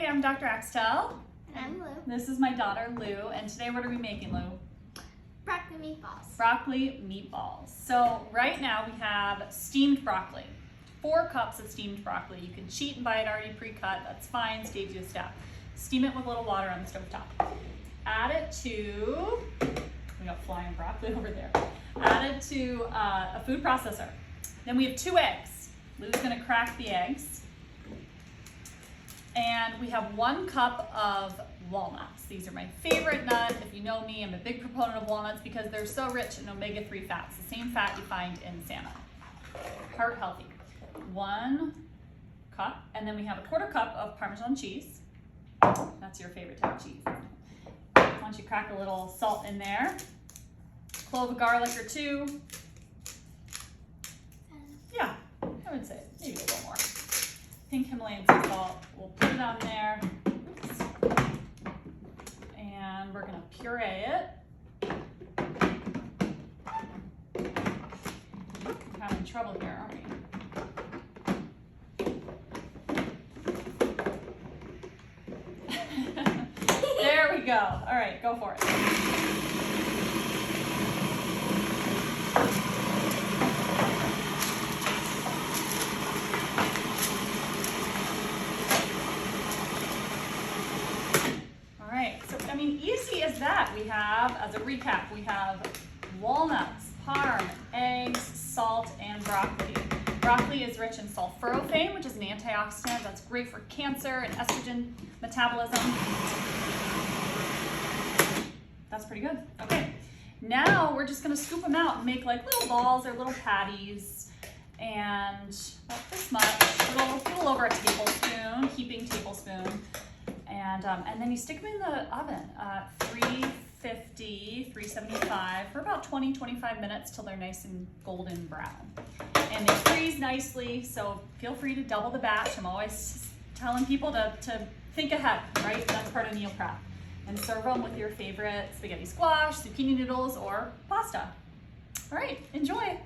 Hi, I'm Dr. Axtell. And I'm Lou. This is my daughter Lou, and today what are we making, Lou? Broccoli meatballs. Broccoli meatballs. So right now we have steamed broccoli. 4 cups of steamed broccoli. You can cheat and buy it already pre-cut. That's fine, saves you a step. Steam it with a little water on the stove top. Add it to, we got flying broccoli over there. Add it to a food processor. Then we have 2 eggs. Lou's gonna crack the eggs. And we have 1 cup of walnuts. These are my favorite nut. If you know me, I'm a big proponent of walnuts because they're so rich in omega-3 fats, the same fat you find in salmon. Heart healthy. 1 cup, and then we have a 1/4 cup of Parmesan cheese. That's your favorite type of cheese. Why don't you crack a little salt in there? Clove of garlic or 2. Yeah, I would say maybe a little more. Pink Himalayan sea salt. We'll put it on there. Oops. And we're gonna puree it. We're having trouble here, aren't we? There we go. All right, go for it. Easy as that. We have, as a recap, we have walnuts, parm, eggs, salt, and broccoli. Broccoli is rich in sulforaphane, which is an antioxidant that's great for cancer and estrogen metabolism. That's pretty good. Okay, now we're just gonna scoop them out and make like little balls or little patties, and about this much, a little over a tablespoon, heaping tablespoon. And then you stick them in the oven, 350, 375 for about 20-25 minutes till they're nice and golden brown. And they freeze nicely, so feel free to double the batch. I'm always telling people to think ahead, right? That's part of meal prep. And serve them with your favorite spaghetti squash, zucchini noodles, or pasta. All right, enjoy.